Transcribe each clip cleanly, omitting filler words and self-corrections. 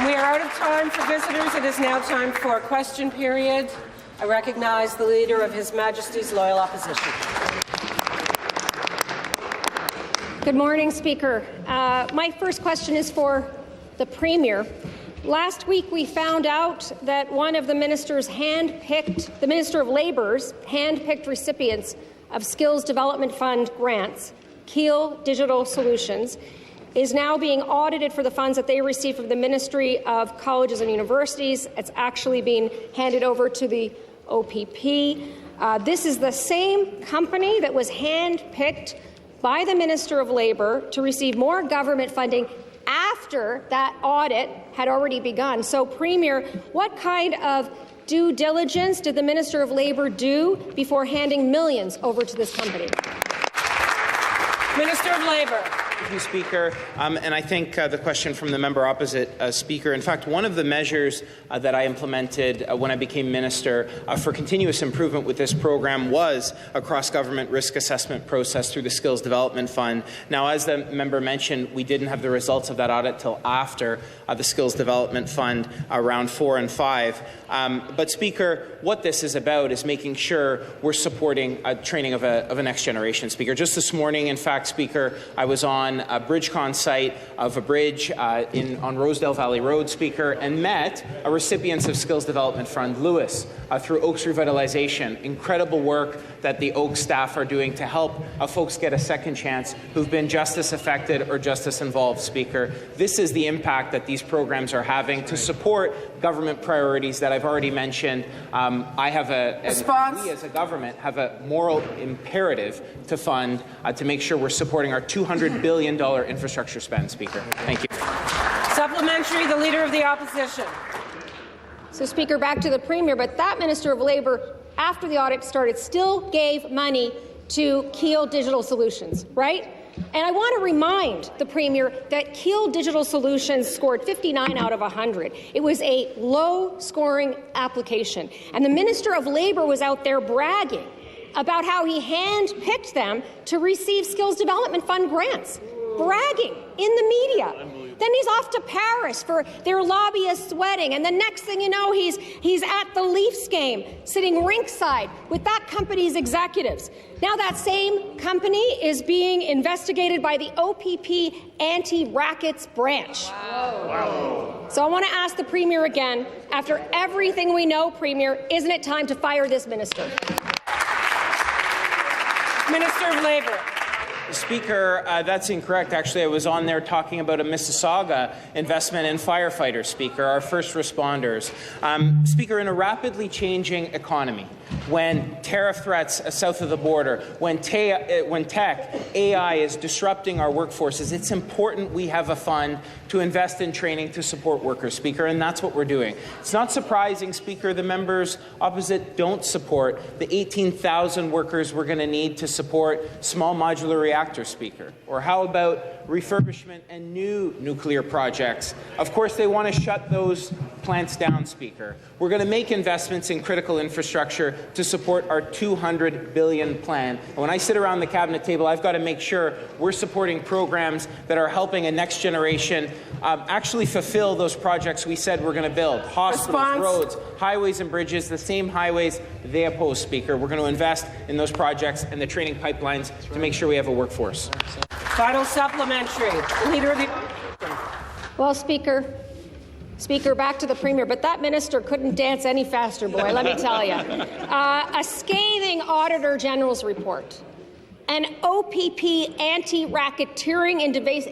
We are out of time for visitors. It is now time for question period. I recognize the Leader of His Majesty's Loyal Opposition. Good morning, Speaker. My first question is for the Premier. Last week, we found out that one of the Minister of Labour's hand-picked recipients of Skills Development Fund grants, Keel Digital Solutions, is now being audited for the funds that they received from the Ministry of Colleges and Universities. It's actually being handed over to the OPP. This is the same company that was hand-picked by the Minister of Labour to receive more government funding after that audit had already begun. So, Premier, what kind of due diligence did the Minister of Labour do before handing millions over to this company? Minister of Labour. Thank you, Speaker. And I think the question from the member opposite, Speaker. In fact, one of the measures that I implemented when I became minister for continuous improvement with this program was a cross-government risk assessment process through the Skills Development Fund. Now, as the member mentioned, we didn't have the results of that audit till after the Skills Development Fund round 4 and 5. But, Speaker, what this is about is making sure we're supporting training of a next generation, Speaker. Just this morning, in fact, Speaker, I was on a BridgeCon site of a bridge on Rosedale Valley Road, Speaker, and met recipients of Skills Development Fund Lewis through Oaks Revitalization. Incredible work that the Oaks staff are doing to help folks get a second chance who've been justice affected or justice involved, Speaker. This is the impact that these programs are having to support government priorities that I've already mentioned. We as a government have a moral imperative to fund to make sure we're supporting our $200 billion infrastructure spend, Speaker. Thank you. Supplementary, the Leader of the Opposition. So, Speaker, back to the Premier, but that Minister of Labour, after the audit started, still gave money to Keel Digital Solutions, right? And I want to remind the Premier that Keel Digital Solutions scored 59 out of 100. It was a low-scoring application. And the Minister of Labour was out there bragging about how he hand-picked them to receive Skills Development Fund grants, bragging in the media. Then he's off to Paris for their lobbyists' wedding, and the next thing you know, he's at the Leafs game, sitting rinkside with that company's executives. Now that same company is being investigated by the OPP anti-rackets branch. Wow. So I want to ask the Premier again, after everything we know, Premier, isn't it time to fire this minister? Minister of Labour. Speaker, that's incorrect. Actually, I was on there talking about a Mississauga investment in firefighters, Speaker, our first responders. Speaker, in a rapidly changing economy, when tariff threats south of the border, when tech, AI is disrupting our workforces, it's important we have a fund to invest in training to support workers, Speaker, and that's what we're doing. It's not surprising, Speaker, the members opposite don't support the 18,000 workers we're going to need to support small modular reactors, Speaker. Or how about refurbishment and new nuclear projects? Of course, they want to shut those plants down, Speaker. We're going to make investments in critical infrastructure to support our $200 billion plan. And when I sit around the cabinet table, I've got to make sure we're supporting programs that are helping a next generation actually fulfill those projects we said we're going to build. Hospitals, roads, highways and bridges, the same highways they oppose, Speaker. We're going to invest in those projects and the training pipelines to make sure we have a workforce. Final supplementary. Leader of the... Well, Speaker, back to the Premier, but that minister couldn't dance any faster, boy, let me tell you. A scathing Auditor General's report, an OPP anti-racketeering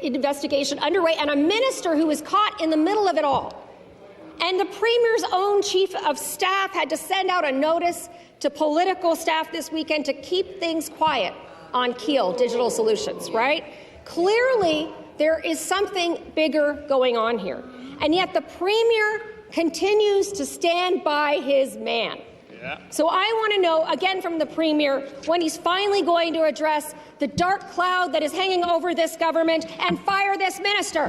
investigation underway, and a minister who was caught in the middle of it all. And the Premier's own Chief of Staff had to send out a notice to political staff this weekend to keep things quiet on Keel Digital Solutions, right? Clearly, there is something bigger going on here. And yet the Premier continues to stand by his man. Yeah. So I want to know, again from the Premier, when he's finally going to address the dark cloud that is hanging over this government and fire this minister.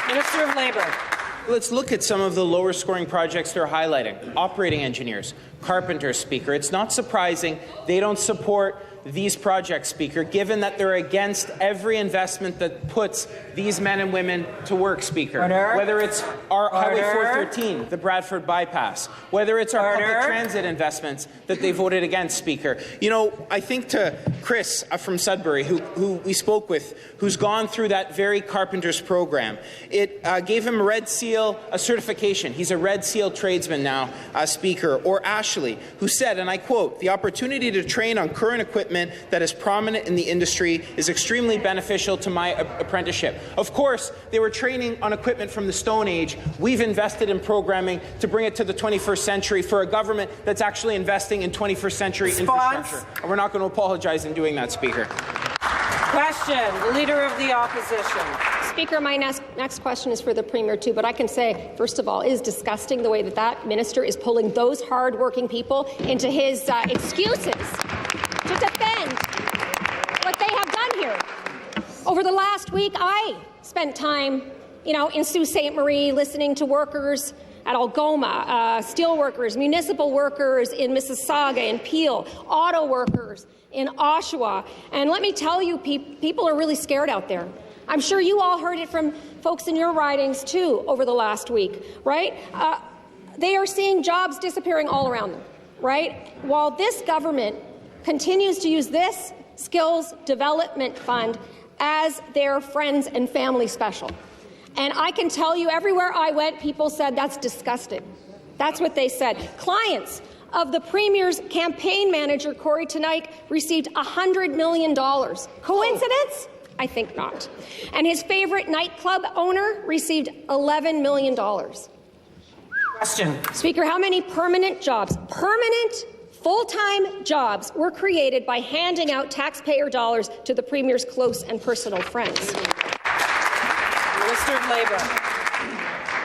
Minister of Labour. Let's look at some of the lower scoring projects they're highlighting. Operating engineers, carpenters, Speaker. It's not surprising they don't support these projects, Speaker, given that they're against every investment that puts these men and women to work, Speaker. Order. Whether it's our Highway Order. 413, the Bradford bypass, whether it's our Order. public transit investments that they voted against, Speaker. You know, I think to Chris from Sudbury, who we spoke with, who's gone through that very Carpenter's program, it gave him Red Seal a certification. He's a Red Seal tradesman now, Speaker. Or Ashley, who said, and I quote, "The opportunity to train on current equipment that is prominent in the industry is extremely beneficial to my apprenticeship." Of course, they were training on equipment from the Stone Age. We've invested in programming to bring it to the 21st century for a government that's actually investing in 21st century infrastructure. And we're not going to apologize in doing that, Speaker. Question, the Leader of the Opposition. Speaker, my next question is for the Premier too, but I can say, first of all, it is disgusting the way that minister is pulling those hard-working people into his excuses to defend what they have done here. Over the last week, I spent time, in Sault Ste. Marie listening to workers at Algoma, steel workers, municipal workers in Mississauga and Peel, auto workers in Oshawa. And let me tell you, people are really scared out there. I'm sure you all heard it from folks in your ridings, too, over the last week, right? They are seeing jobs disappearing all around them, right? While this government continues to use this skills development fund as their friends and family special. And I can tell you, everywhere I went, people said, that's disgusting. That's what they said. Clients of the Premier's campaign manager, Corey Teneycke, received $100 million. Coincidence? I think not. And his favorite nightclub owner received $11 million. Question. Speaker, how many permanent jobs, full-time jobs, were created by handing out taxpayer dollars to the Premier's close and personal friends? Minister of Labour.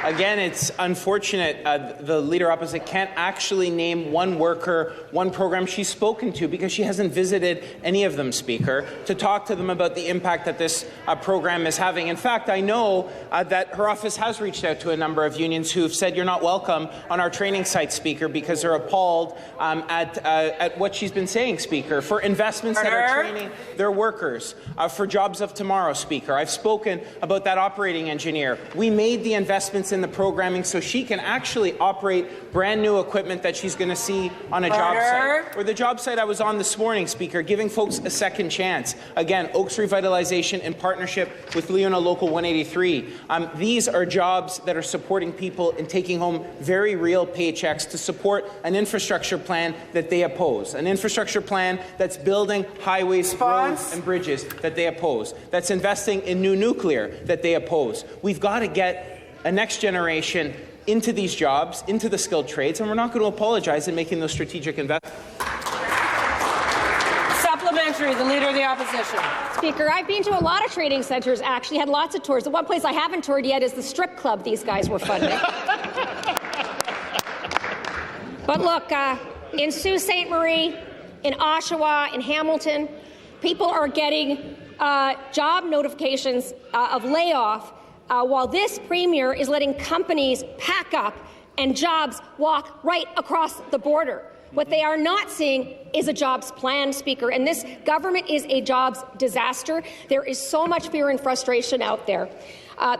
Again, it's unfortunate the Leader opposite can't actually name one worker, one program she's spoken to, because she hasn't visited any of them, Speaker, to talk to them about the impact that this program is having. In fact, I know that her office has reached out to a number of unions who have said you're not welcome on our training site, Speaker, because they're appalled at what she's been saying, Speaker, for investments that are training their workers, for jobs of tomorrow, Speaker. I've spoken about that operating engineer. We made the investments in the programming so she can actually operate brand new equipment that she's going to see on a job site. Or the job site I was on this morning, Speaker, giving folks a second chance. Again, Oaks Revitalization in partnership with Leona Local 183. These are jobs that are supporting people and taking home very real paychecks to support an infrastructure plan that they oppose. An infrastructure plan that's building highways, roads and bridges that they oppose. That's investing in new nuclear that they oppose. We've got to get a next generation into these jobs, into the skilled trades, and we're not going to apologize in making those strategic investments. Supplementary, the Leader of the Opposition. Speaker, I've been to a lot of training centres, actually, had lots of tours. The one place I haven't toured yet is the strip club these guys were funding. But look, in Sault Ste. Marie, in Oshawa, in Hamilton, people are getting job notifications of layoff while this Premier is letting companies pack up and jobs walk right across the border. What they are not seeing is a jobs plan, Speaker, and this government is a jobs disaster. There is so much fear and frustration out there.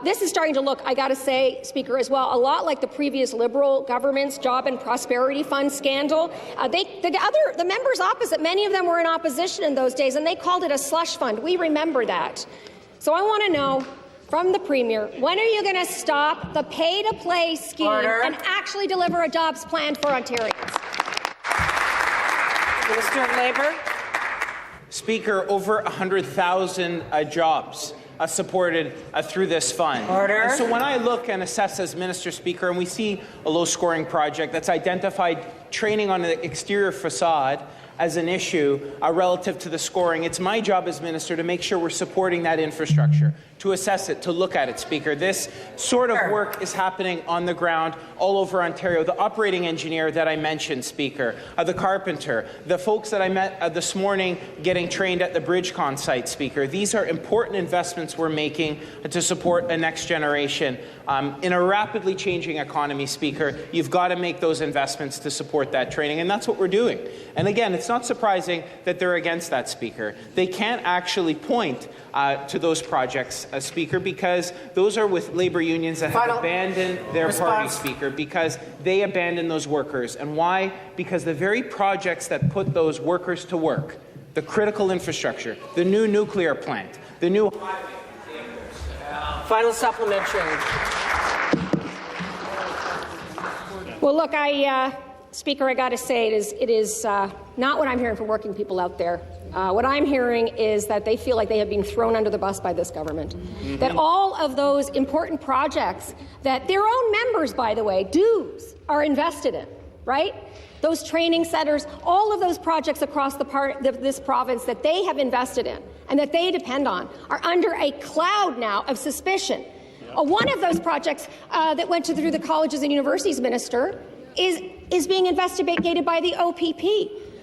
This is starting to look, I got to say, Speaker, as well, a lot like the previous Liberal government's Job and Prosperity Fund scandal. The members opposite, many of them were in opposition in those days, and they called it a slush fund. We remember that. So I want to know from the Premier, when are you going to stop the pay-to-play scheme and actually deliver a jobs plan for Ontarians? Minister of Labour. Speaker, over 100,000 jobs supported through this fund. And so when I look and assess as Minister, Speaker, and we see a low-scoring project that's identified training on an exterior facade as an issue relative to the scoring, it's my job as Minister to make sure we're supporting that infrastructure, to assess it, to look at it, Speaker. This sort of work is happening on the ground all over Ontario. The operating engineer that I mentioned, Speaker, the carpenter, the folks that I met this morning getting trained at the BridgeCon site, Speaker. These are important investments we're making to support a next generation. In a rapidly changing economy, Speaker, you've got to make those investments to support that training, and that's what we're doing. And again, it's it's not surprising that they're against that, Speaker. They can't actually point to those projects, Speaker, because those are with labour unions that have abandoned their party, Speaker, because they abandoned those workers. And why? Because the very projects that put those workers to work, the critical infrastructure, the new nuclear plant, the new highway. Final supplementary. Well, look, Speaker, I got to say it is not what I'm hearing from working people out there. What I'm hearing is that they feel like they have been thrown under the bus by this government. That all of those important projects that their own members, by the way, dues are invested in, right? Those training centres, all of those projects across this province that they have invested in and that they depend on are under a cloud now of suspicion. One of those projects that went through the Colleges and Universities Minister is being investigated by the OPP.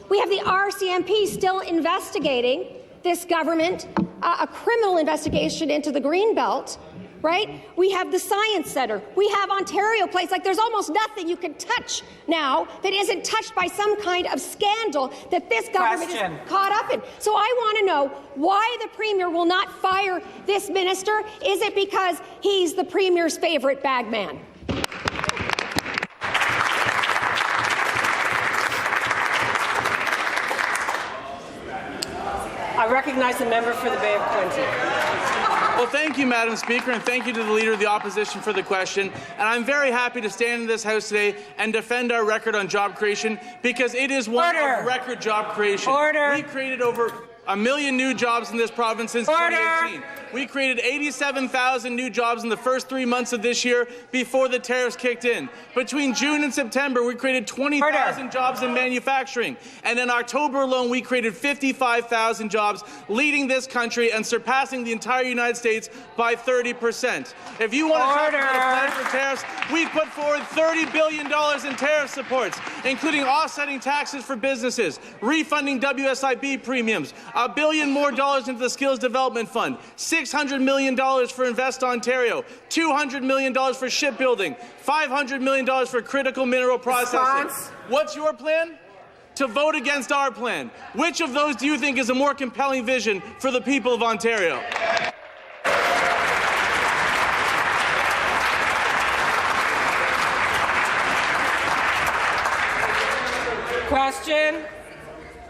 We have the RCMP still investigating this government, a criminal investigation into the Greenbelt, right? We have the Science Centre. We have Ontario Place. Like, there's almost nothing you can touch now that isn't touched by some kind of scandal that this government is caught up in. So I want to know why the Premier will not fire this minister. Is it because he's the Premier's favourite bagman? I recognize the member for the Bay of Quinte. Well, thank you, Madam Speaker, and thank you to the Leader of the Opposition for the question. And I'm very happy to stand in this House today and defend our record on job creation, because it is one of record job creation. We created over 1 million new jobs in this province since 2018. We created 87,000 new jobs in the first 3 months of this year before the tariffs kicked in. Between June and September, we created 20,000 jobs in manufacturing. And in October alone, we created 55,000 jobs, leading this country and surpassing the entire United States by 30%. If you want to talk about a plan for tariffs, we've put forward $30 billion in tariff supports, including offsetting taxes for businesses, refunding WSIB premiums, $1 billion more into the Skills Development Fund, $600 million for Invest Ontario, $200 million for shipbuilding, $500 million for critical mineral processing. What's your plan? To vote against our plan. Which of those do you think is a more compelling vision for the people of Ontario? Question.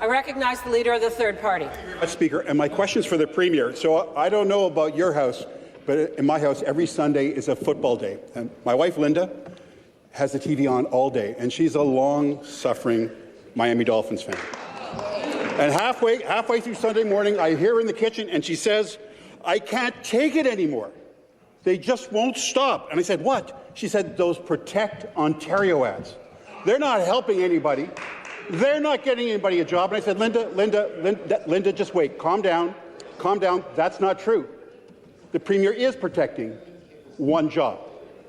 I recognize the Leader of the Third Party. Speaker, and my question is for the Premier. So I don't know about your house, but in my house, every Sunday is a football day. And my wife, Linda, has the TV on all day, and she's a long-suffering Miami Dolphins fan. And halfway through Sunday morning, I hear her in the kitchen, and she says, "I can't take it anymore. They just won't stop." And I said, "What?" She said, "Those Protect Ontario ads. They're not helping anybody. They're not getting anybody a job." And I said, Linda, just wait. Calm down. Calm down. That's not true. The Premier is protecting one job,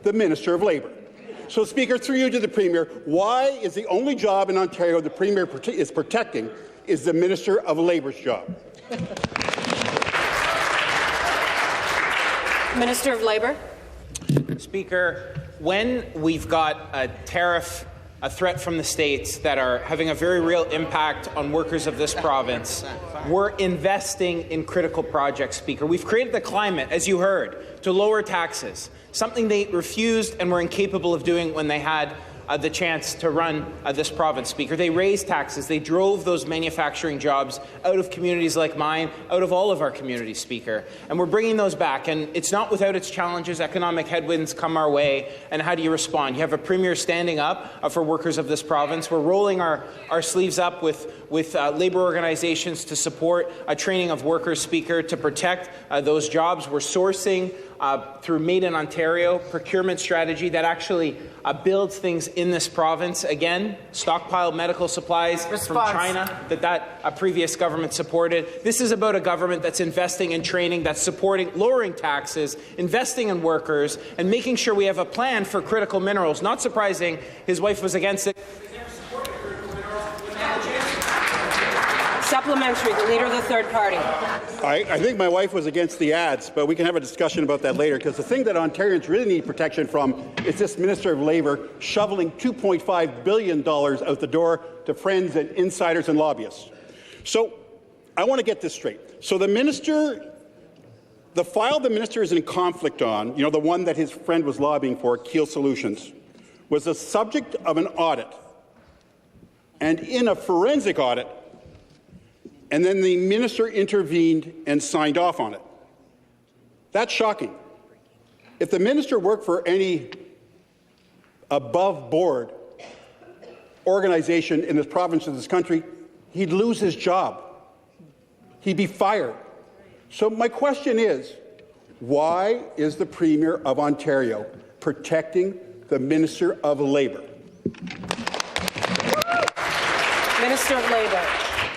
the Minister of Labour. So, Speaker, through you to the Premier, why is the only job in Ontario the Premier is protecting is the Minister of Labour's job? Minister of Labour. Speaker, when we've got a threat from the states that are having a very real impact on workers of this province, we're investing in critical projects, Speaker. We've created the climate, as you heard, to lower taxes, something they refused and were incapable of doing when they had the chance to run this province, Speaker. They raised taxes. They drove those manufacturing jobs out of communities like mine, out of all of our communities, Speaker. And we're bringing those back. And it's not without its challenges. Economic headwinds come our way. And how do you respond? You have a Premier standing up for workers of this province. We're rolling our sleeves up with labour organizations to support a training of workers, Speaker, to protect those jobs. We're sourcing through Made in Ontario procurement strategy that actually builds things in this province. Again, stockpiled medical supplies from China that previous government supported. This is about a government that's investing in training, that's supporting lowering taxes, investing in workers, and making sure we have a plan for critical minerals. Not surprising, his wife was against it. Supplementary. Supplementary, the Leader of the Third Party. I think my wife was against the ads, but we can have a discussion about that later, because the thing that Ontarians really need protection from is this Minister of Labour shoveling $2.5 billion out the door to friends and insiders and lobbyists. So I want to get this straight. So the file the minister is in conflict on, the one that his friend was lobbying for, Keel Solutions, was the subject of an audit, and in a forensic audit, and then the minister intervened and signed off on it. That's shocking. If the minister worked for any above-board organization in this province of this country, he'd lose his job. He'd be fired. So my question is, why is the Premier of Ontario protecting the Minister of Labour? Minister of Labour.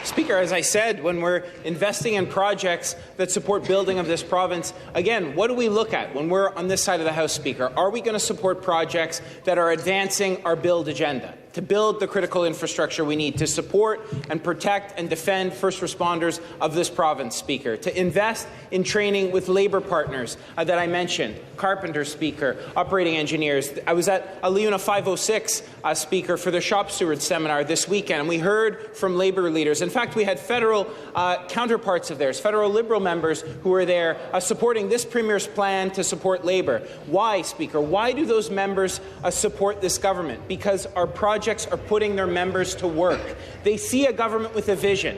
Speaker, as I said, when we're investing in projects that support building of this province, again, what do we look at when we're on this side of the House, Speaker? Are we going to support projects that are advancing our build agenda, to build the critical infrastructure we need to support and protect and defend first responders of this province, Speaker, to invest in training with labour partners that I mentioned, carpenters, Speaker, operating engineers. I was at LiUNA 506, Speaker, for the Shop Stewards Seminar this weekend, and we heard from labour leaders. In fact, we had federal counterparts of theirs, federal Liberal members who were there supporting this Premier's plan to support labour. Why, Speaker? Why do those members support this government? Because our projects are putting their members to work. They see a government with a vision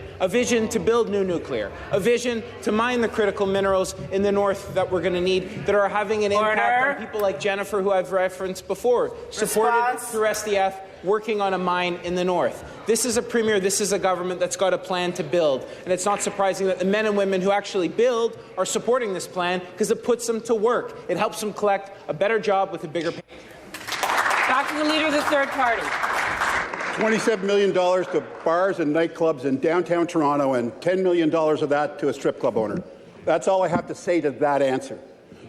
to build new nuclear, a vision to mine the critical minerals in the north that we're going to need, that are having an impact on people like Jennifer, who I've referenced before, supported through SDF, working on a mine in the north. This is a Premier, this is a government that's got a plan to build, and it's not surprising that the men and women who actually build are supporting this plan, because it puts them to work. It helps them collect a better job with a bigger pay. Back to the Leader of the Third Party. $27 million to bars and nightclubs in downtown Toronto, and $10 million of that to a strip club owner. That's all I have to say to that answer.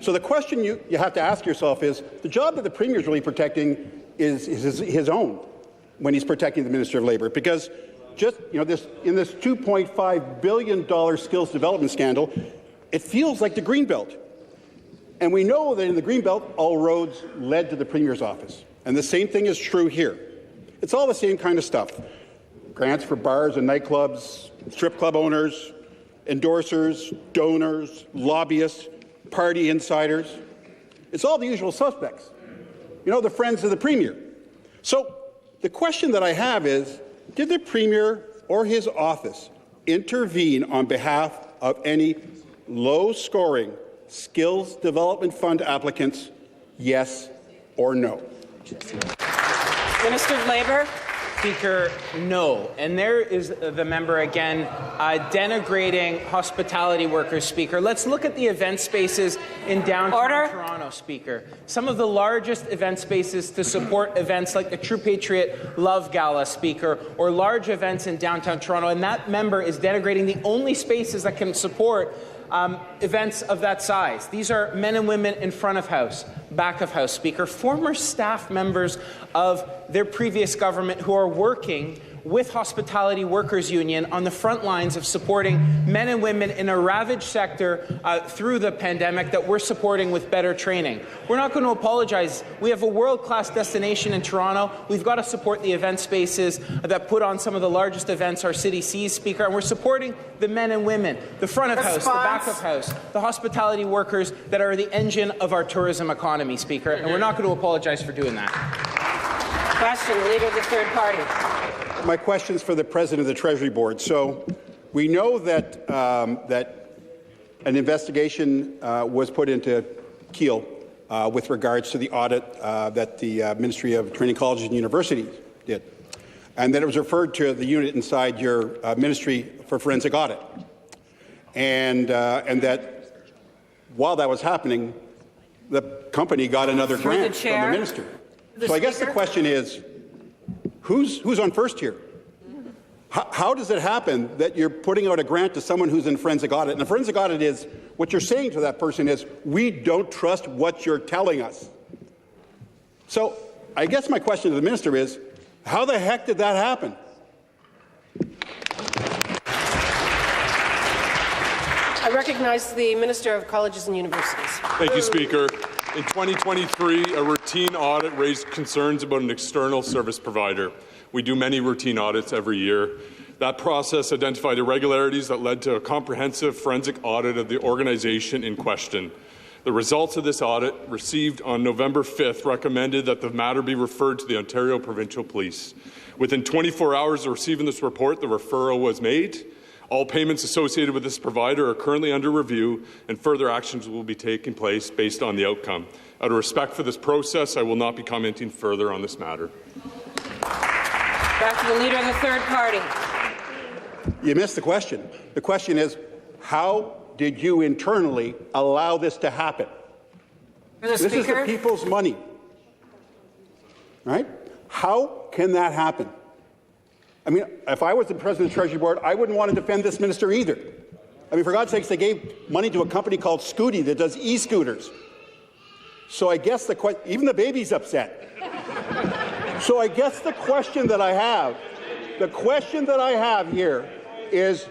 So the question you have to ask yourself is, the job that the Premier is really protecting is his own when he's protecting the Minister of Labour, because just in this $2.5 billion skills development scandal, it feels like the Greenbelt. And we know that in the Greenbelt, all roads led to the Premier's office. And the same thing is true here. It's all the same kind of stuff. Grants for bars and nightclubs, strip club owners, endorsers, donors, lobbyists, party insiders. It's all the usual suspects. The friends of the Premier. So the question that I have is, did the Premier or his office intervene on behalf of any low-scoring Skills Development Fund applicants, yes or no? Minister of Labour. Speaker, no. And there is the member again denigrating hospitality workers, Speaker. Let's look at the event spaces in downtown Toronto, Speaker. Some of the largest event spaces to support events like the True Patriot Love Gala, Speaker, or large events in downtown Toronto. And that member is denigrating the only spaces that can support events of that size. These are men and women in front of house, back of house, Speaker, former staff members of their previous government who are working with Hospitality Workers Union on the front lines of supporting men and women in a ravaged sector through the pandemic that we're supporting with better training. We're not going to apologize. We have a world-class destination in Toronto. We've got to support the event spaces that put on some of the largest events our city sees, Speaker, and we're supporting the men and women, the front of house, the back of house, the hospitality workers that are the engine of our tourism economy, Speaker, and we're not going to apologize for doing that. Question, Leader of the Third Party. My question is for the President of the Treasury Board. So we know that that an investigation was put into Keel with regards to the audit that the Ministry of Training Colleges and Universities did, and that it was referred to the unit inside your Ministry for Forensic Audit, and that while that was happening, the company got another grant from the minister. So I guess the question is, who's on first here? How does it happen that you're putting out a grant to someone who's in forensic audit? And a forensic audit is, what you're saying to that person is, we don't trust what you're telling us. So I guess my question to the minister is, how the heck did that happen? recognize the Minister of Colleges and Universities. Thank you, Speaker. In 2023, a routine audit raised concerns about an external service provider. We do many routine audits every year. That process identified irregularities that led to a comprehensive forensic audit of the organization in question. The results of this audit, received on November 5th, recommended that the matter be referred to the Ontario Provincial Police. Within 24 hours of receiving this report, the referral was made. All payments associated with this provider are currently under review, and further actions will be taking place based on the outcome. Out of respect for this process, I will not be commenting further on this matter. Back to the Leader of the Third Party. You missed the question. The question is, how did you internally allow this to happen? This is the people's money. Right? How can that happen? I mean, if I was the President of the Treasury Board, I wouldn't want to defend this minister either. I mean, for God's sakes, they gave money to a company called Scooty that does e-scooters. So I guess even the baby's upset. So I guess the question that I have here is,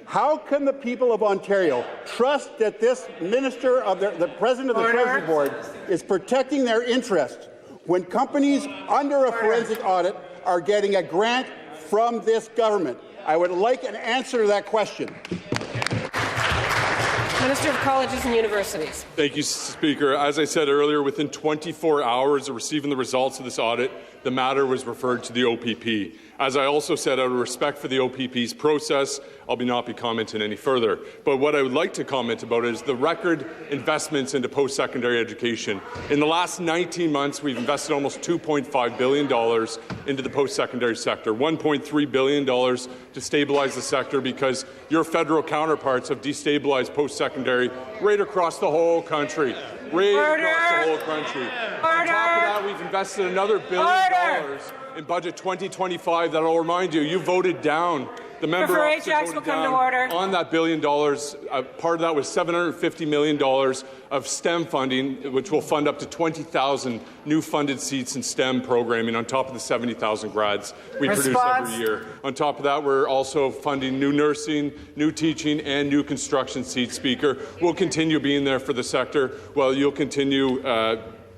how can the people of Ontario trust that this minister of the President of the Treasury Board is protecting their interests when companies under a forensic audit are getting a grant from this government? I would like an answer to that question. Minister of Colleges and Universities. Thank you, Speaker. As I said earlier, within 24 hours of receiving the results of this audit, the matter was referred to the OPP. As I also said, out of respect for the OPP's process, I'll not be commenting any further. But what I would like to comment about is the record investments into post-secondary education. In the last 19 months, we've invested almost $2.5 billion into the post-secondary sector, $1.3 billion to stabilize the sector, because your federal counterparts have destabilized post-secondary right across the whole country. Across the whole country. On top of that, we've invested another $1 billion in budget 2025 that I'll remind you, you voted down. The member voted down on that $1 billion. Part of that was $750 million of STEM funding, which will fund up to 20,000 new funded seats in STEM programming on top of the 70,000 grads we produce every year. On top of that, we're also funding new nursing, new teaching, and new construction seats, Speaker. We'll continue being there for the sector while you'll continue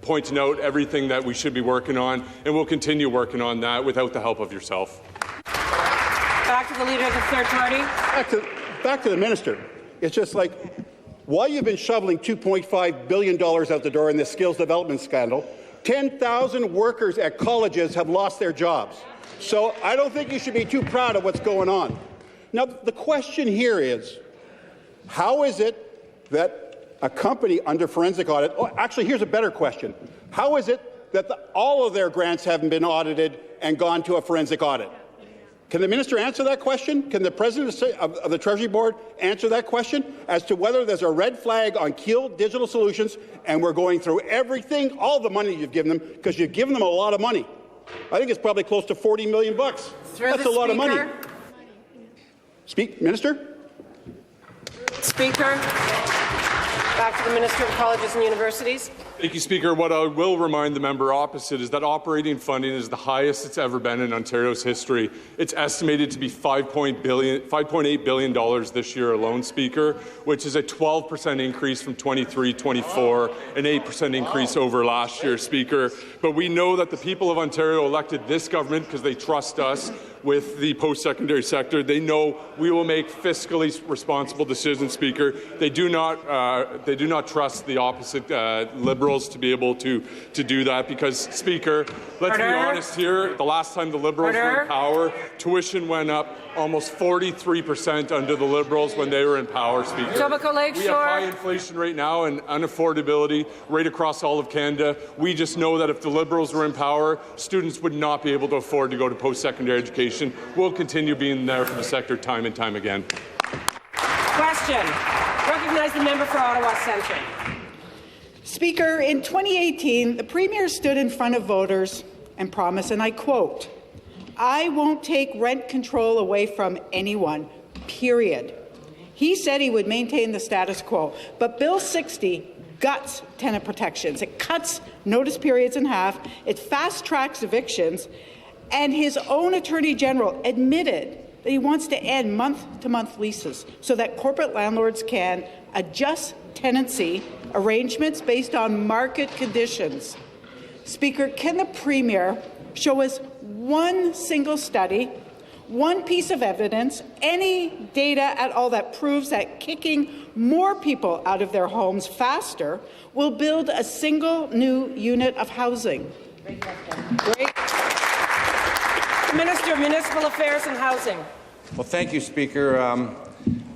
pointing out everything that we should be working on, and we'll continue working on that without the help of yourself. Back to the Leader of the Third Party. Back to the minister. It's just like, while you've been shoveling $2.5 billion out the door in this skills development scandal, 10,000 workers at colleges have lost their jobs. So I don't think you should be too proud of what's going on. Now, the question here is, how is it that a company under forensic audit, actually, here's a better question. How is it that all of their grants haven't been audited and gone to a forensic audit? Can the minister answer that question? Can the President of the Treasury Board answer that question as to whether there's a red flag on Keel Digital Solutions and we're going through everything, all the money you've given them, because you've given them a lot of money. I think it's probably close to $40 million. That's a lot of money. Minister? Speaker. Back to the Minister of Colleges and Universities. Thank you, Speaker. What I will remind the member opposite is that operating funding is the highest it's ever been in Ontario's history. It's estimated to be $5.8 billion this year alone, Speaker, which is a 12% increase from 23-24, an 8% increase over last year, Speaker. But we know that the people of Ontario elected this government because they trust us with the post-secondary sector. They know we will make fiscally responsible decisions, Speaker. They do not trust the opposite Liberals to be able to do that because, Speaker, let's be honest here, the last time the Liberals were in power, tuition went up almost 43% under the Liberals when they were in power, Speaker. We have high inflation right now and unaffordability right across all of Canada. We just know that if the Liberals were in power, students would not be able to afford to go to post-secondary education. We'll continue being there for the sector time and time again. Question. Recognize the member for Ottawa Centre. Speaker, in 2018, the Premier stood in front of voters and promised, and I quote, "I won't take rent control away from anyone, period." He said he would maintain the status quo, but Bill 60 guts tenant protections. It cuts notice periods in half, it fast-tracks evictions, and his own Attorney General admitted that he wants to end month-to-month leases so that corporate landlords can adjust tenancy arrangements based on market conditions. Speaker, can the Premier show us one single study, one piece of evidence, any data at all that proves that kicking more people out of their homes faster will build a single new unit of housing? Great. Minister of Municipal Affairs and Housing. Well, thank you, Speaker.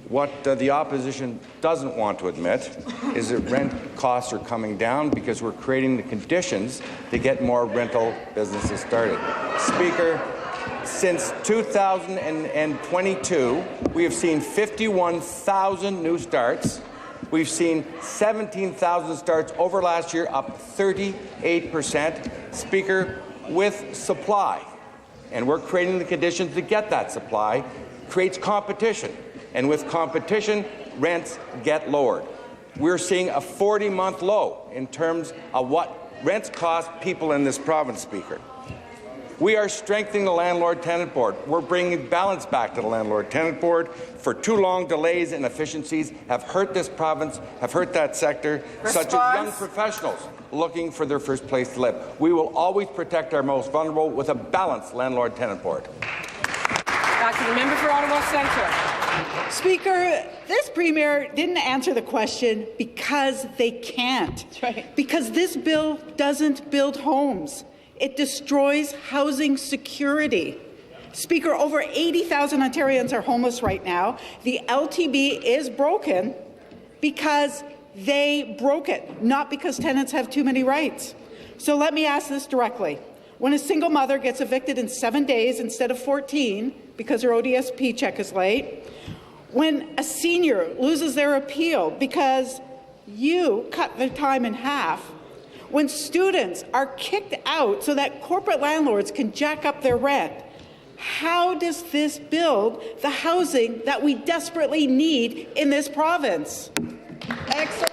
What the opposition doesn't want to admit is that rent costs are coming down because we're creating the conditions to get more rental businesses started. Speaker, since 2022, we have seen 51,000 new starts. We've seen 17,000 starts over last year, up 38%. Speaker, with supply, and we're creating the conditions to get that supply, creates competition. And with competition, rents get lowered. We're seeing a 40-month low in terms of what rents cost people in this province, Speaker. We are strengthening the Landlord-Tenant Board. We're bringing balance back to the Landlord-Tenant Board. For too long, delays and inefficiencies have hurt this province, have hurt that sector, such as young professionals looking for their first place to live. We will always protect our most vulnerable with a balanced Landlord-Tenant Board. Back to the member for Ottawa Centre. Speaker, this Premier didn't answer the question because they can't. Right. Because this bill doesn't build homes. It destroys housing security. Speaker, over 80,000 Ontarians are homeless right now. The LTB is broken because they broke it, not because tenants have too many rights. So let me ask this directly. When a single mother gets evicted in 7 days instead of 14 because her ODSP check is late, when a senior loses their appeal because you cut their time in half, when students are kicked out so that corporate landlords can jack up their rent, how does this build the housing that we desperately need in this province? Excellent.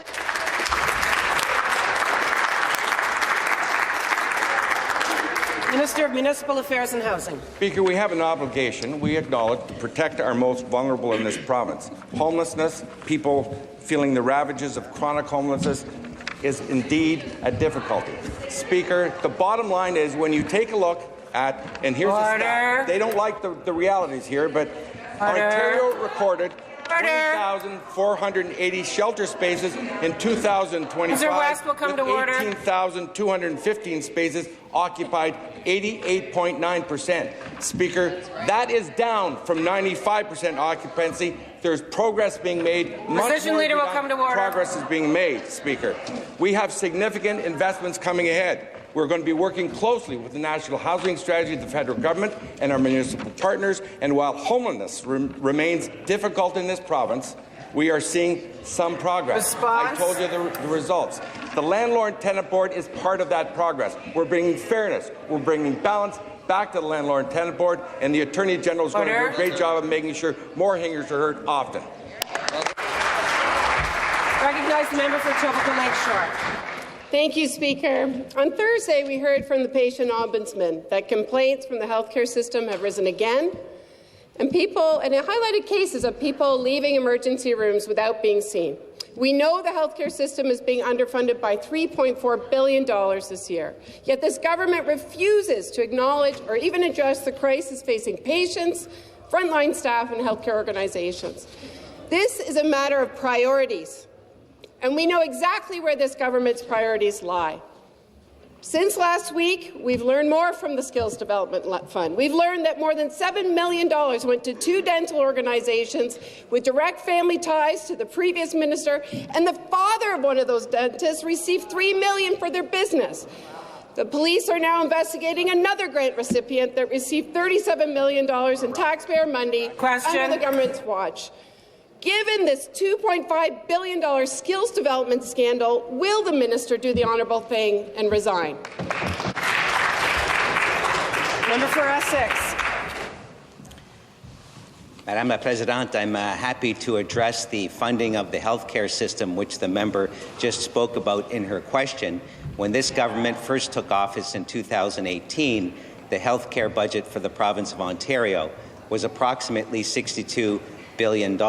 Minister of Municipal Affairs and Housing. Speaker, we have an obligation, we acknowledge, to protect our most vulnerable in this province. Homelessness, people feeling the ravages of chronic homelessness, is indeed a difficulty. Speaker, the bottom line is when you take a look at, and here's the stat, they don't like the realities here, but Ontario recorded 20,480 shelter spaces in 2025, with 18,215 spaces occupied, 88.9%. Speaker, that is down from 95% occupancy. There's progress being made. Opposition Leader will come to order. Progress is being made, Speaker. We have significant investments coming ahead. We're going to be working closely with the National Housing Strategy of the federal government and our municipal partners. And while homelessness remains difficult in this province, we are seeing some progress. I told you the results. The Landlord-Tenant Board is part of that progress. We're bringing fairness. We're bringing balance back to the Landlord-Tenant Board, and the Attorney General is going to do a great job of making sure more hangers are heard often. Recognize the member for Etobicoke Lakeshore. Thank you, Speaker. On Thursday, we heard from the patient ombudsman that complaints from the healthcare system have risen again, and it highlighted cases of people leaving emergency rooms without being seen. We know the healthcare system is being underfunded by $3.4 billion this year, yet this government refuses to acknowledge or even address the crisis facing patients, frontline staff, and healthcare organizations. This is a matter of priorities. And we know exactly where this government's priorities lie. Since last week, we've learned more from the Skills Development Fund. We've learned that more than $7 million went to 2 dental organizations with direct family ties to the previous minister, and the father of one of those dentists received $3 million for their business. The police are now investigating another grant recipient that received $37 million in taxpayer money under the government's watch. Given this $2.5 billion skills development scandal, will the minister do the honourable thing and resign? Member for Essex. Madame la Présidente, I'm happy to address the funding of the healthcare system, which the member just spoke about in her question. When this government first took office in 2018, the healthcare budget for the province of Ontario was approximately $62 billion.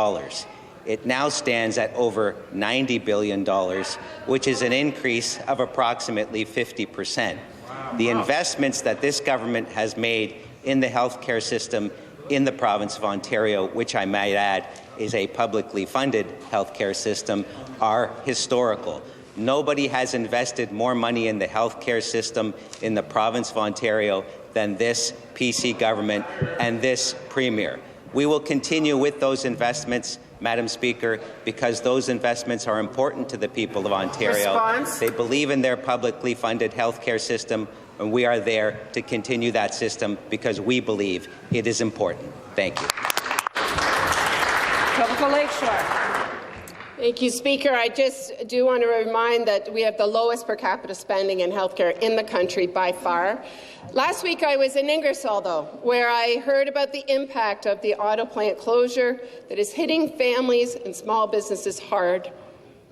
It now stands at over $90 billion, which is an increase of approximately 50%. The investments that this government has made in the healthcare system in the province of Ontario, which I might add is a publicly funded healthcare system, are historical. Nobody has invested more money in the healthcare system in the province of Ontario than this PC government and this Premier. We will continue with those investments, Madam Speaker, because those investments are important to the people of Ontario. Response? They believe in their publicly funded healthcare system, and we are there to continue that system because we believe it is important. Thank you. Etobicoke Lakeshore. Thank you, Speaker. I just do want to remind that we have the lowest per capita spending in healthcare in the country by far. Last week I was in Ingersoll, though, where I heard about the impact of the auto plant closure that is hitting families and small businesses hard.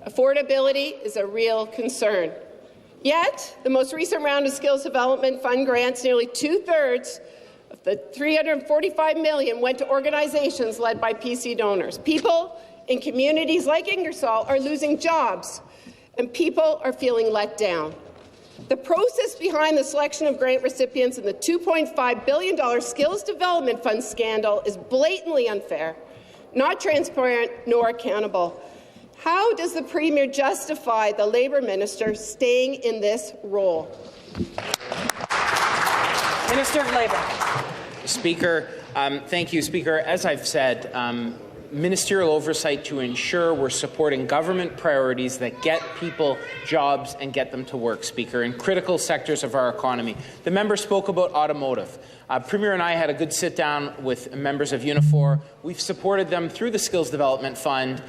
Affordability is a real concern. Yet, the most recent round of Skills Development Fund grants, nearly two-thirds of the $345 million went to organizations led by PC donors. People in communities like Ingersoll are losing jobs, and people are feeling let down. The process behind the selection of grant recipients in the $2.5 billion Skills Development Fund scandal is blatantly unfair, not transparent nor accountable. How does the Premier justify the Labour Minister staying in this role? Minister of Labour. Speaker, thank you, Speaker. As I've said, ministerial oversight to ensure we're supporting government priorities that get people jobs and get them to work, Speaker, in critical sectors of our economy. The member spoke about automotive. Premier and I had a good sit-down with members of Unifor. We've supported them through the Skills Development Fund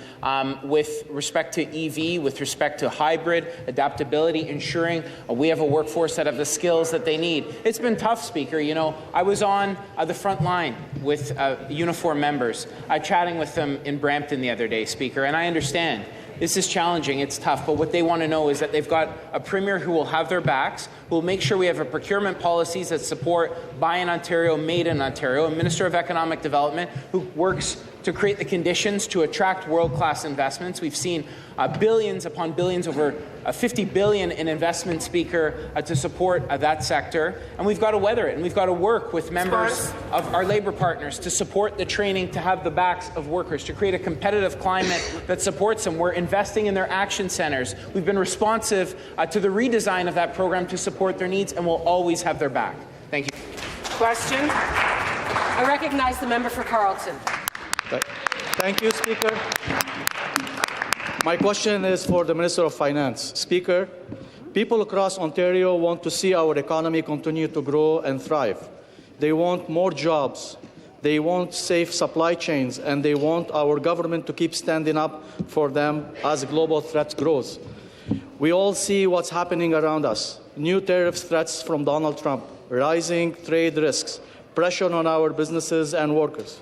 with respect to EV, with respect to hybrid, adaptability, ensuring we have a workforce that have the skills that they need. It's been tough, Speaker. You know, I was on the front line with Unifor members, chatting with them in Brampton the other day, Speaker, and I understand. This is challenging, it's tough, but what they want to know is that they've got a Premier who will have their backs, who will make sure we have a procurement policies that support Buy in Ontario, Made in Ontario, a Minister of Economic Development who works to create the conditions to attract world-class investments. We've seen billions upon billions, over $50 billion in investment, Speaker, to support that sector. And we've got to weather it, and we've got to work with members of our labour partners to support the training, to have the backs of workers, to create a competitive climate that supports them. We're investing in their action centres. We've been responsive to the redesign of that program to support their needs, and we'll always have their back. Thank you. Question. I recognize the member for Carleton. Thank you, Speaker. My question is for the Minister of Finance. Speaker, people across Ontario want to see our economy continue to grow and thrive. They want more jobs, they want safe supply chains, and they want our government to keep standing up for them as global threats grows. We all see what's happening around us. New tariff threats from Donald Trump, rising trade risks, pressure on our businesses and workers.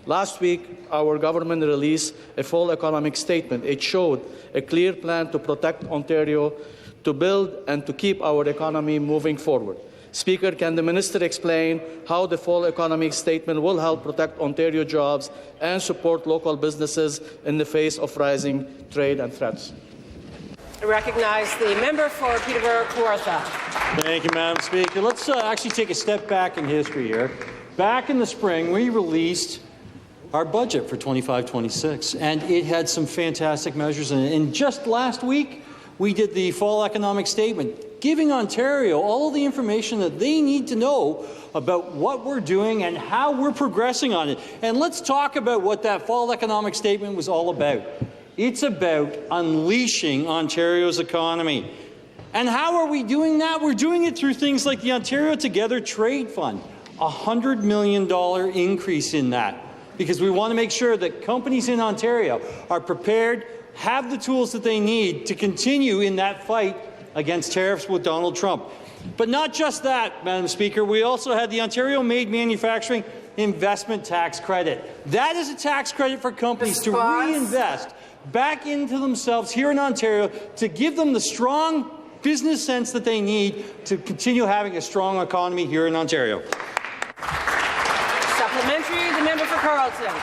Last week, our government released a full economic statement. It showed a clear plan to protect Ontario, to build and to keep our economy moving forward. Speaker, can the minister explain how the full economic statement will help protect Ontario jobs and support local businesses in the face of rising trade and threats? I recognize the member for Peterborough-Kawartha. Thank you, Madam Speaker. Let's actually take a step back in history here. Back in the spring, we released our budget for 25-26, and it had some fantastic measures in it. And just last week, we did the fall economic statement, giving Ontario all the information that they need to know about what we're doing and how we're progressing on it. And let's talk about what that fall economic statement was all about. It's about unleashing Ontario's economy. And how are we doing that? We're doing it through things like the Ontario Together Trade Fund, a $100 million increase in that, because we want to make sure that companies in Ontario are prepared, have the tools that they need to continue in that fight against tariffs with Donald Trump. But not just that, Madam Speaker, we also had the Ontario Made Manufacturing Investment Tax Credit. That is a tax credit for companies to reinvest back into themselves here in Ontario to give them the strong business sense that they need to continue having a strong economy here in Ontario. Supplementary, the member Carlton.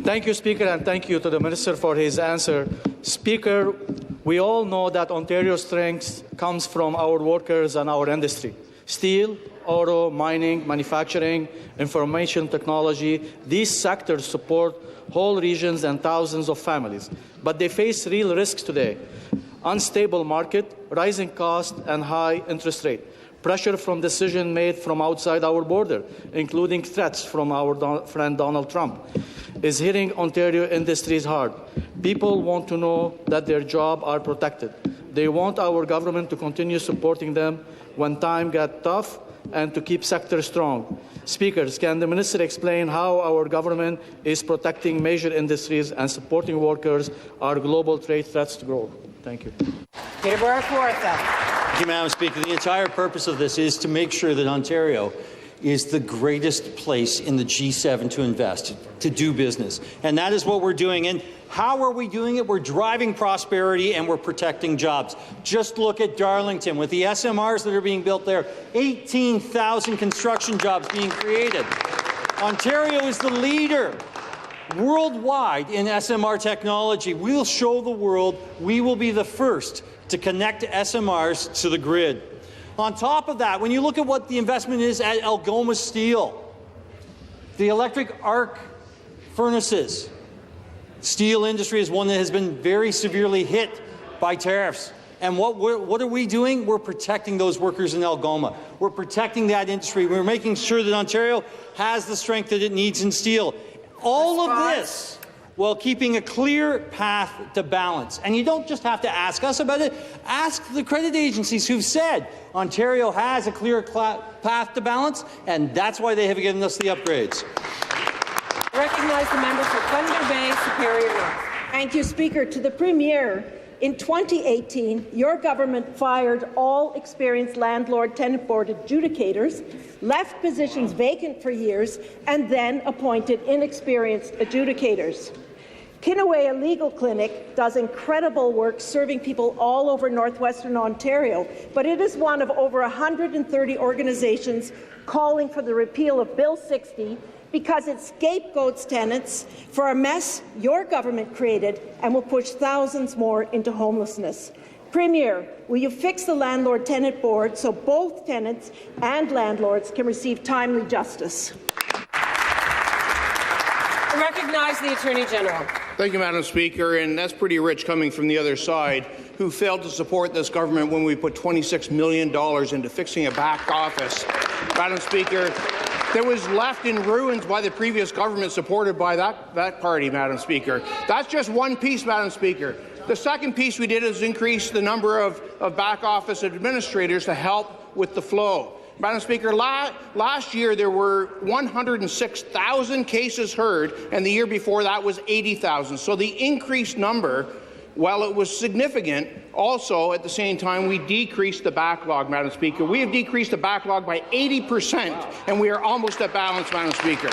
Thank you, Speaker, and thank you to the Minister for his answer. Speaker, we all know that Ontario's strength comes from our workers and our industry. Steel, auto, mining, manufacturing, information technology, these sectors support whole regions and thousands of families. But they face real risks today. Unstable market, rising costs, and high interest rate. Pressure from decisions made from outside our border, including threats from our friend Donald Trump, is hitting Ontario industries hard. People want to know that their jobs are protected. They want our government to continue supporting them when times get tough and to keep sectors strong. Speakers, can the Minister explain how our government is protecting major industries and supporting workers our global trade threats to grow? Thank you. Peterborough Kawartha. Thank you, Madam Speaker. The entire purpose of this is to make sure that Ontario is the greatest place in the G7 to invest, to do business. And that is what we're doing. And how are we doing it? We're driving prosperity and we're protecting jobs. Just look at Darlington with the SMRs that are being built there. 18,000 construction jobs being created. Ontario is the leader worldwide in SMR technology. We'll show the world we will be the first to connect SMRs to the grid. On top of that, when you look at what the investment is at Algoma Steel, the electric arc furnaces, steel industry is one that has been very severely hit by tariffs. And what are we doing? We're protecting those workers in Algoma. We're protecting that industry. We're making sure that Ontario has the strength that it needs in steel. All of this while keeping a clear path to balance. And you don't just have to ask us about it. Ask the credit agencies who've said Ontario has a clear path to balance, and that's why they have given us the upgrades. I recognize the member for Thunder Bay, Superior North. Thank you, Speaker. To the Premier, in 2018, your government fired all experienced landlord-tenant board adjudicators, left positions vacant for years, and then appointed inexperienced adjudicators. Kinaway Legal Clinic does incredible work serving people all over northwestern Ontario, but it is one of over 130 organizations calling for the repeal of Bill 60 because it scapegoats tenants for a mess your government created and will push thousands more into homelessness. Premier, will you fix the Landlord-Tenant Board so both tenants and landlords can receive timely justice? I recognize the Attorney General. Thank you, Madam Speaker, and that's pretty rich coming from the other side, who failed to support this government when we put $26 million into fixing a back office. Madam Speaker, that was left in ruins by the previous government supported by that party, Madam Speaker. That's just one piece, Madam Speaker. The second piece we did is increase the number of back office administrators to help with the flow. Madam Speaker, last year there were 106,000 cases heard, and the year before that was 80,000. So the increased number, while it was significant, also at the same time we decreased the backlog, Madam Speaker. We have decreased the backlog by 80%, and we are almost at balance, Madam Speaker.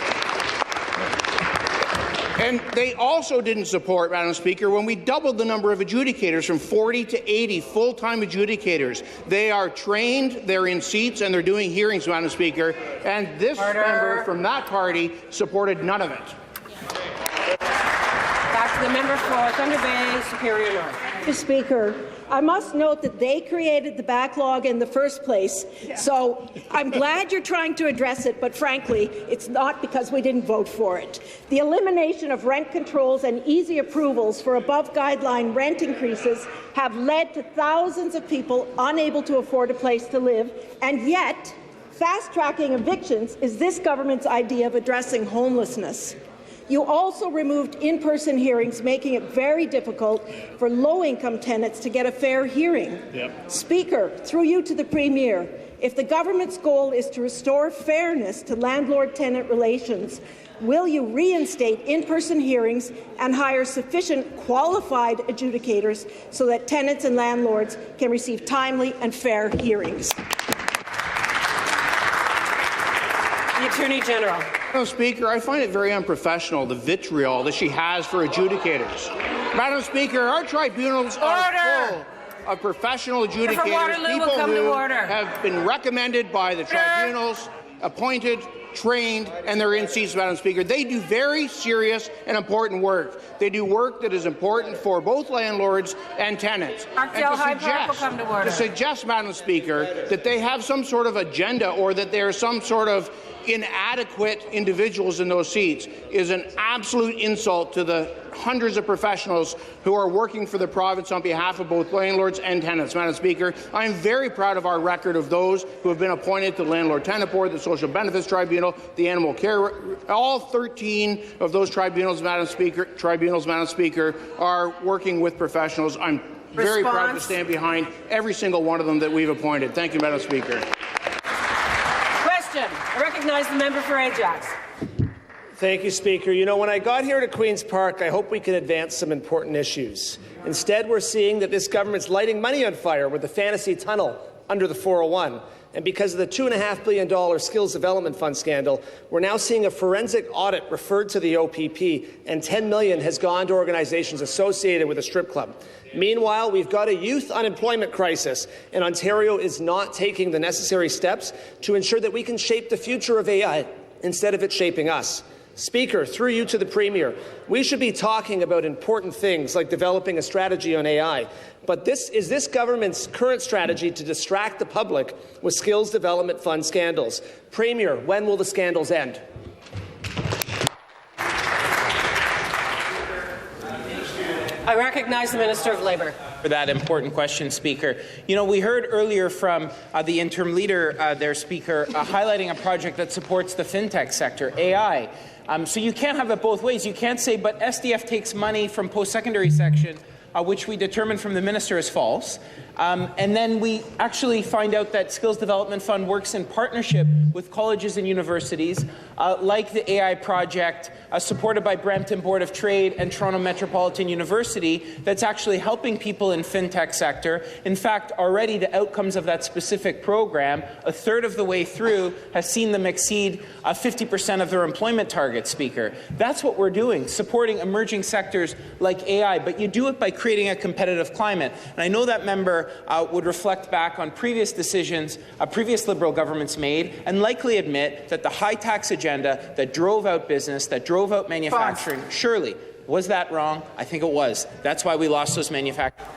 And they also didn't support, Madam Speaker, when we doubled the number of adjudicators from 40 to 80 full-time adjudicators. They are trained, they're in seats, and they're doing hearings, Madam Speaker. And this member from that party supported none of it. Back to the member for Thunder Bay, Superior North. Mr. Speaker, I must note that they created the backlog in the first place, so I'm glad you're trying to address it, but frankly, it's not because we didn't vote for it. The elimination of rent controls and easy approvals for above-guideline rent increases have led to thousands of people unable to afford a place to live, and yet fast-tracking evictions is this government's idea of addressing homelessness. You also removed in-person hearings, making it very difficult for low-income tenants to get a fair hearing. Speaker, through you to the Premier, if the government's goal is to restore fairness to landlord-tenant relations, will you reinstate in-person hearings and hire sufficient qualified adjudicators so that tenants and landlords can receive timely and fair hearings? The Attorney General. Madam Speaker, I find it very unprofessional, the vitriol that she has for adjudicators. Madam Speaker, our tribunals are full of professional adjudicators, people who have been recommended by the tribunals, appointed trained, and they're in seats, Madam Speaker. They do very serious and important work. They do work that is important for both landlords and tenants. To suggest, Madam Speaker, that they have some sort of agenda or that there is some sort of inadequate individuals in those seats is an absolute insult to the hundreds of professionals who are working for the province on behalf of both landlords and tenants. Madam Speaker, I am very proud of our record of those who have been appointed to the Landlord Tenant Board, the Social Benefits Tribunal, the Animal Care. All 13 of those tribunals, Madam Speaker, are working with professionals. I'm very proud to stand behind every single one of them that we've appointed. Thank you, Madam Speaker. I recognize the member for Ajax. Thank you, Speaker. You know, when I got here to Queen's Park, I hoped we could advance some important issues. Instead, we're seeing that this government's lighting money on fire with the fantasy tunnel under the 401. And because of the $2.5 billion Skills Development Fund scandal, we're now seeing a forensic audit referred to the OPP, and $10 million has gone to organizations associated with a strip club. Meanwhile, we've got a youth unemployment crisis, and Ontario is not taking the necessary steps to ensure that we can shape the future of AI instead of it shaping us. Speaker, through you to the Premier, we should be talking about important things like developing a strategy on AI. But is this government's current strategy to distract the public with Skills Development Fund scandals? Premier, when will the scandals end? I recognize the Minister of Labour. For that important question, Speaker. You know, we heard earlier from the interim leader, their Speaker, highlighting a project that supports the fintech sector, AI. So you can't have it both ways. You can't say, but SDF takes money from post-secondary section, which we determined from the minister is false. And then we actually find out that Skills Development Fund works in partnership with colleges and universities, like the AI project supported by Brampton Board of Trade and Toronto Metropolitan University, that's actually helping people in fintech sector. In fact, already the outcomes of that specific program, a third of the way through, has seen them exceed 50% of their employment target, Speaker. That's what we're doing, supporting emerging sectors like AI, but you do it by creating a competitive climate. And I know that member would reflect back on previous decisions previous Liberal governments made and likely admit that the high tax agenda that drove out business, that drove out manufacturing, surely, was that wrong? I think it was. That's why we lost those manufacturers.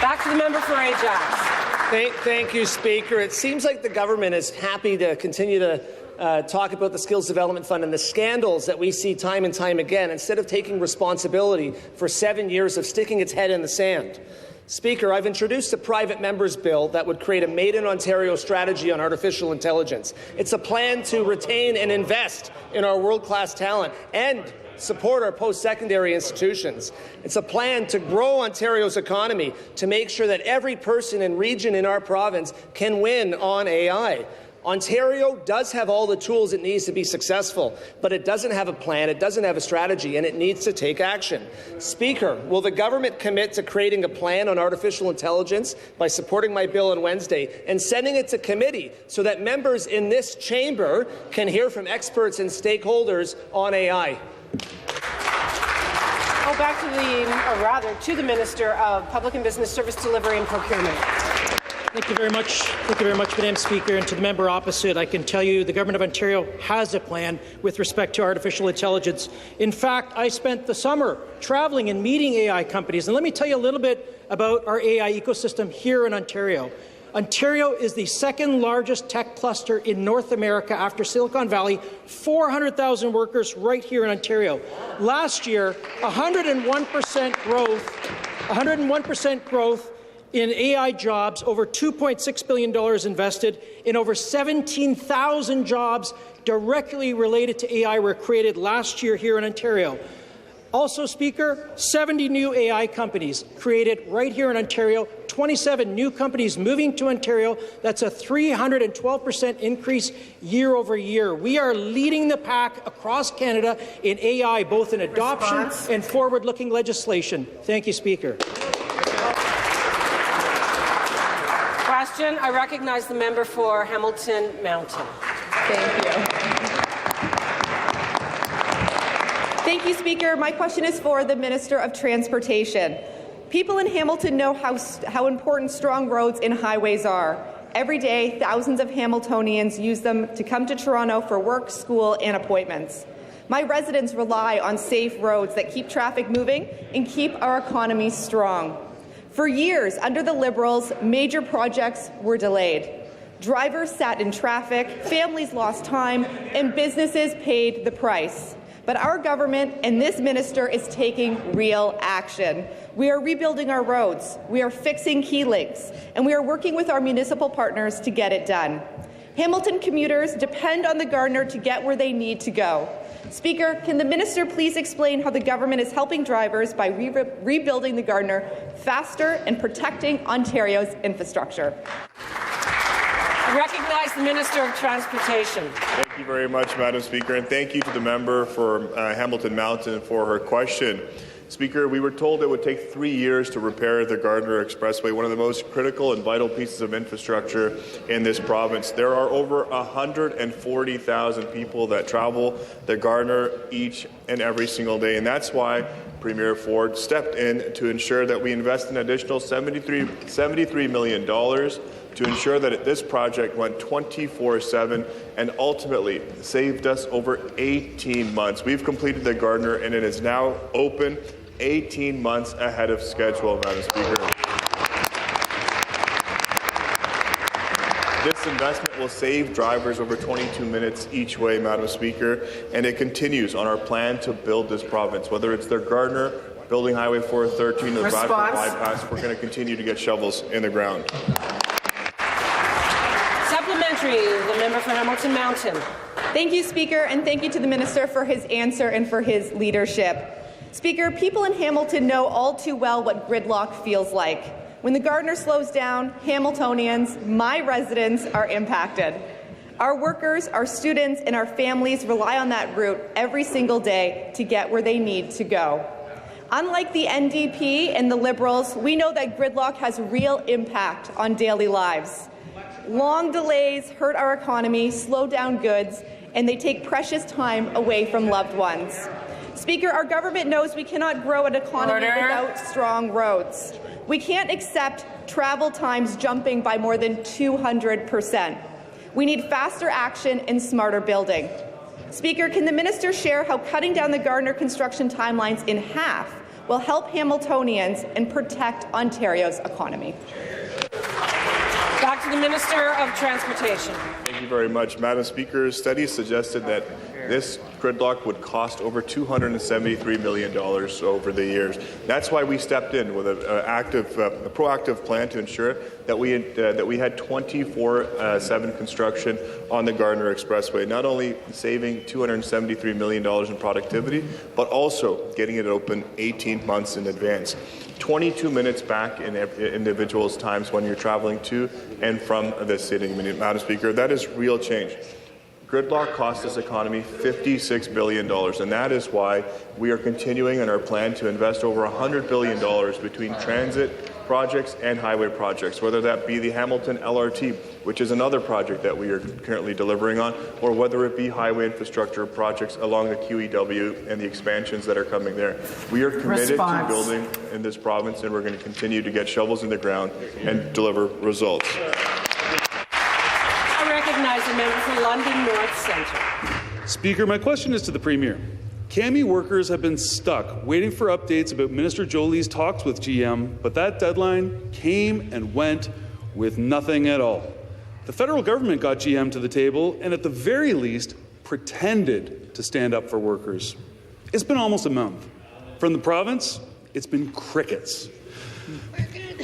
Back to the member for Ajax. Thank you, Speaker. It seems like the government is happy to continue to talk about the Skills Development Fund and the scandals that we see time and time again, instead of taking responsibility for 7 years of sticking its head in the sand. Speaker, I've introduced a private member's bill that would create a Made in Ontario strategy on artificial intelligence. It's a plan to retain and invest in our world-class talent and support our post-secondary institutions. It's a plan to grow Ontario's economy, to make sure that every person and region in our province can win on AI. Ontario does have all the tools it needs to be successful, but it doesn't have a plan, it doesn't have a strategy, and it needs to take action. Speaker, will the government commit to creating a plan on artificial intelligence by supporting my bill on Wednesday and sending it to committee so that members in this chamber can hear from experts and stakeholders on AI? Back to the Minister of Public and Business Service Delivery and Procurement. Thank you very much. Thank you very much, Madam Speaker. And to the member opposite, I can tell you the Government of Ontario has a plan with respect to artificial intelligence. In fact, I spent the summer traveling and meeting AI companies. And let me tell you a little bit about our AI ecosystem here in Ontario. Ontario is the second largest tech cluster in North America after Silicon Valley, 400,000 workers right here in Ontario. Last year, 101% growth in AI jobs, over $2.6 billion invested, in over 17,000 jobs directly related to AI were created last year here in Ontario. Also, Speaker, 70 new AI companies created right here in Ontario, 27 new companies moving to Ontario. That's a 312% increase year over year. We are leading the pack across Canada in AI, both in adoption and forward-looking legislation. Thank you, Speaker. Question. I recognize the member for Hamilton Mountain. Thank you. Thank you, Speaker. My question is for the Minister of Transportation. People in Hamilton know how important strong roads and highways are. Every day, thousands of Hamiltonians use them to come to Toronto for work, school, and appointments. My residents rely on safe roads that keep traffic moving and keep our economy strong. For years, under the Liberals, major projects were delayed. Drivers sat in traffic, families lost time, and businesses paid the price. But our government and this minister is taking real action. We are rebuilding our roads, we are fixing key links, and we are working with our municipal partners to get it done. Hamilton commuters depend on the Gardiner to get where they need to go. Speaker, can the minister please explain how the government is helping drivers by rebuilding the Gardiner faster and protecting Ontario's infrastructure? I recognize the Minister of Transportation. Thank you very much, Madam Speaker, and thank you to the member for Hamilton Mountain for her question. Speaker, we were told it would take 3 years to repair the Gardiner Expressway, one of the most critical and vital pieces of infrastructure in this province. There are over 140,000 people that travel the Gardiner each and every single day, and that's why Premier Ford stepped in to ensure that we invest an additional $73 million to ensure that this project went 24/7 and ultimately saved us over 18 months. We've completed the Gardiner and it is now open 18 months ahead of schedule, Madam Speaker. This investment will save drivers over 22 minutes each way, Madam Speaker, and it continues on our plan to build this province. Whether it's the Gardiner, building Highway 413, or the Bradford bypass, we're going to continue to get shovels in the ground. Supplementary, the member for Hamilton Mountain. Thank you, Speaker, and thank you to the minister for his answer and for his leadership. Speaker, people in Hamilton know all too well what gridlock feels like. When the Gardiner slows down, Hamiltonians, my residents, are impacted. Our workers, our students, and our families rely on that route every single day to get where they need to go. Unlike the NDP and the Liberals, we know that gridlock has real impact on daily lives. Long delays hurt our economy, slow down goods, and they take precious time away from loved ones. Speaker, our government knows we cannot grow an economy without strong roads. We can't accept travel times jumping by more than 200%. We need faster action and smarter building. Speaker, can the minister share how cutting down the Gardiner construction timelines in half will help Hamiltonians and protect Ontario's economy? Back to the Minister of Transportation. Thank you very much, Madam Speaker. Studies suggested that this gridlock would cost over $273 million over the years. That's why we stepped in with a proactive plan to ensure that we had 24/7 construction on the Gardiner Expressway, not only saving $273 million in productivity, but also getting it open 18 months in advance. 22 minutes back in individuals' times when you're traveling to and from the city. Madam Speaker, that is real change. Gridlock cost this economy $56 billion, and that is why we are continuing in our plan to invest over $100 billion between transit projects and highway projects, whether that be the Hamilton LRT, which is another project that we are currently delivering on, or whether it be highway infrastructure projects along the QEW and the expansions that are coming there. We are committed to building in this province, and we're going to continue to get shovels in the ground and deliver results. I recognize the member for London North Centre. Speaker, my question is to the Premier. CAMI workers have been stuck waiting for updates about Minister Jolie's talks with GM, but that deadline came and went with nothing at all. The federal government got GM to the table and at the very least pretended to stand up for workers. It's been almost a month. From the province, it's been crickets.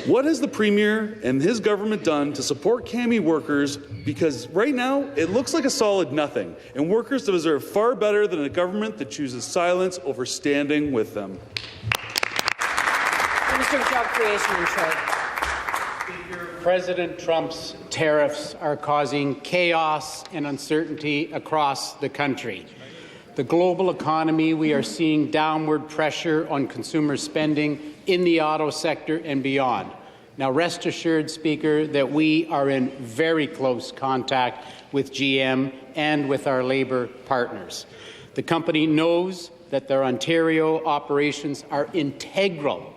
What has the Premier and his government done to support CAMI workers? Because right now, it looks like a solid nothing, and workers deserve far better than a government that chooses silence over standing with them. Minister of Job Creation and Trade. President Trump's tariffs are causing chaos and uncertainty across the country. The global economy, we are seeing downward pressure on consumer spending in the auto sector and beyond. Now, rest assured, Speaker, that we are in very close contact with GM and with our Labour partners. The company knows that their Ontario operations are integral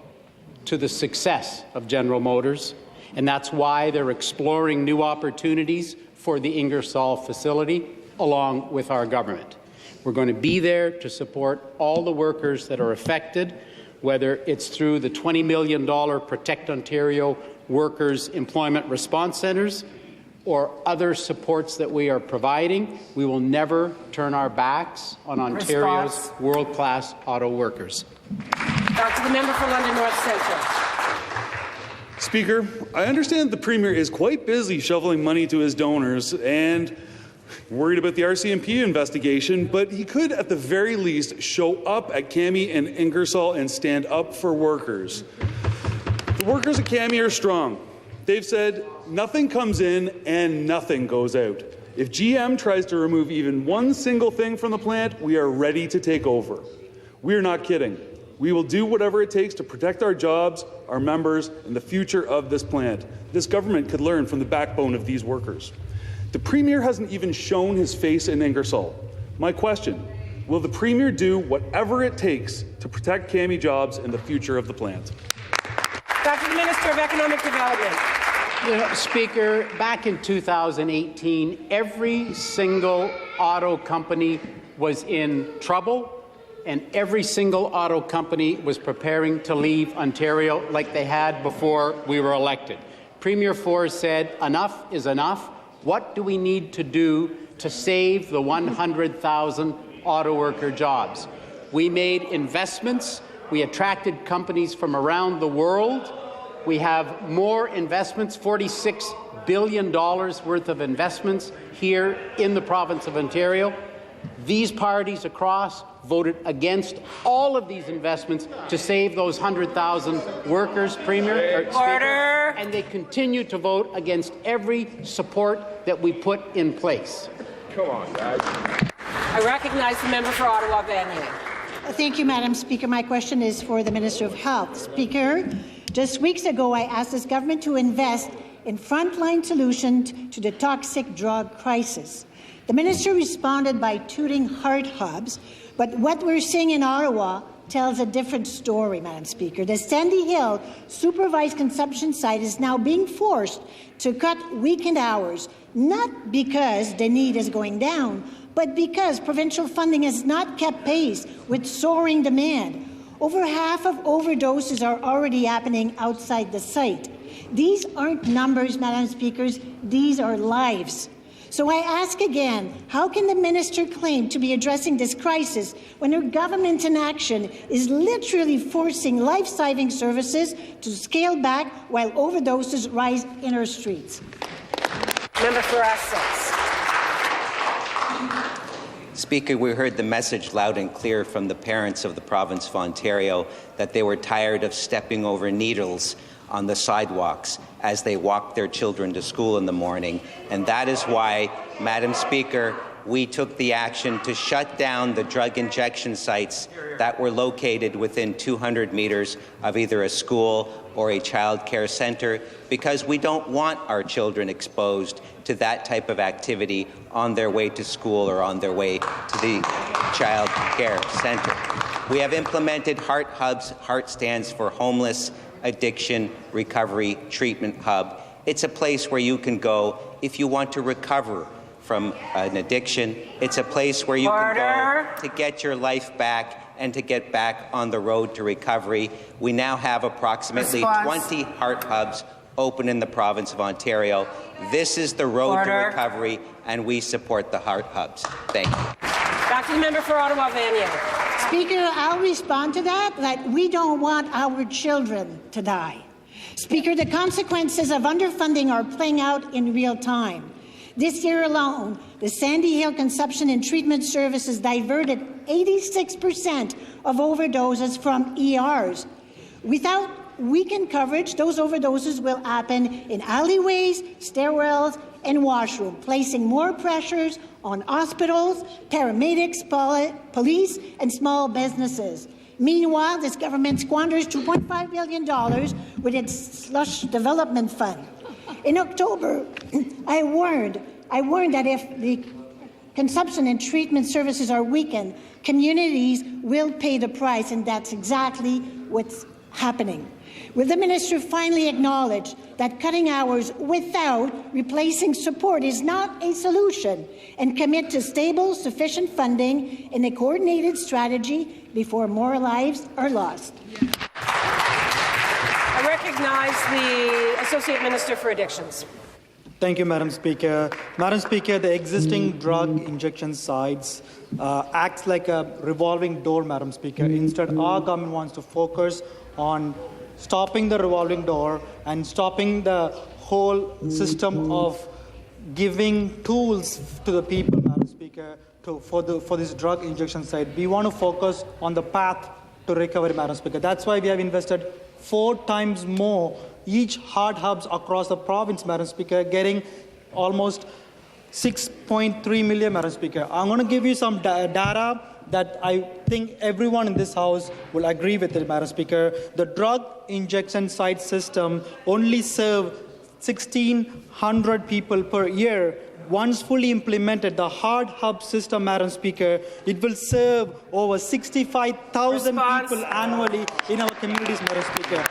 to the success of General Motors, And that's why they're exploring new opportunities for the Ingersoll facility, along with our government. We're going to be there to support all the workers that are affected, whether it's through the $20 million Protect Ontario Workers Employment Response Centres or other supports that we are providing. We will never turn our backs on Ontario's world-class auto workers. Back to the member for London North Centre. Speaker, I understand the Premier is quite busy shoveling money to his donors and worried about the RCMP investigation, but he could at the very least show up at Kami and Ingersoll and stand up for workers. The workers at Kami are strong. They've said nothing comes in and nothing goes out. If GM tries to remove even one single thing from the plant, we are ready to take over. We are not kidding. We will do whatever it takes to protect our jobs, our members, and the future of this plant. This government could learn from the backbone of these workers. The Premier hasn't even shown his face in Ingersoll. My question, will the Premier do whatever it takes to protect Kami jobs and the future of the plant? Back to the Minister of Economic Development. Speaker, back in 2018, every single auto company was in trouble, and every single auto company was preparing to leave Ontario like they had before we were elected. Premier Ford said, enough is enough. What do we need to do to save the 100,000 auto worker jobs? We made investments. We attracted companies from around the world. We have more investments, $46 billion worth of investments here in the province of Ontario. These parties across voted against all of these investments to save those 100,000 workers, Speaker, and they continue to vote against every support that we put in place. Come on, guys. I recognize the member for Ottawa Vanier. Thank you, Madam Speaker. My question is for the Minister of Health. Speaker, just weeks ago, I asked this government to invest in frontline solutions to the toxic drug crisis. The minister responded by tooting heart hubs, but what we're seeing in Ottawa tells a different story, Madam Speaker. The Sandy Hill supervised consumption site is now being forced to cut weekend hours, not because the need is going down, but because provincial funding has not kept pace with soaring demand. Over half of overdoses are already happening outside the site. These aren't numbers, Madam Speakers, these are lives. So I ask again, how can the minister claim to be addressing this crisis when her government inaction is literally forcing life-saving services to scale back while overdoses rise in our streets? Member for Essex. Speaker, we heard the message loud and clear from the parents of the province of Ontario that they were tired of stepping over needles on the sidewalks as they walked their children to school in the morning. And that is why, Madam Speaker, we took the action to shut down the drug injection sites that were located within 200 meters of either a school or a child care centre, because we don't want our children exposed to that type of activity on their way to school or on their way to the child care centre. We have implemented Heart Hubs. Heart stands for Homeless Addiction Recovery Treatment Hub. It's a place where you can go if you want to recover from an addiction. It's a place where you can go to get your life back and to get back on the road to recovery. We now have approximately 20 Heart Hubs open in the province of Ontario. This is the road to recovery, and we support the Heart Hubs. Thank you. Back to the member for Ottawa Vanier. Speaker, I'll respond to that we don't want our children to die. Speaker, the consequences of underfunding are playing out in real time. This year alone, the Sandy Hill Consumption and Treatment Services diverted 86% of overdoses from ERs. Without weekend coverage, those overdoses will happen in alleyways, stairwells, and washrooms, placing more pressures on hospitals, paramedics, police, and small businesses. Meanwhile, this government squanders $2.5 billion with its slush development fund. In October, I warned that if the consumption and treatment services are weakened, communities will pay the price, and that's exactly what's happening? Will the minister finally acknowledge that cutting hours without replacing support is not a solution and commit to stable, sufficient funding and a coordinated strategy before more lives are lost? I recognize the Associate Minister for Addictions. Thank you, Madam Speaker. Madam Speaker, the existing drug injection sites acts like a revolving door, Madam Speaker. Instead, our government wants to focus on stopping the revolving door and stopping the whole system of giving tools to the people, Madam Speaker, for this drug injection site. We want to focus on the path to recovery, Madam Speaker. That's why we have invested 4 times more each hard hubs across the province, Madam Speaker, getting almost 6.3 million, Madam Speaker. I'm going to give you some data that I think everyone in this House will agree with it, Madam Speaker. The drug injection site system only serves 1,600 people per year. Once fully implemented, the hard hub system, Madam Speaker, it will serve over 65,000 people annually in our communities, Madam Speaker.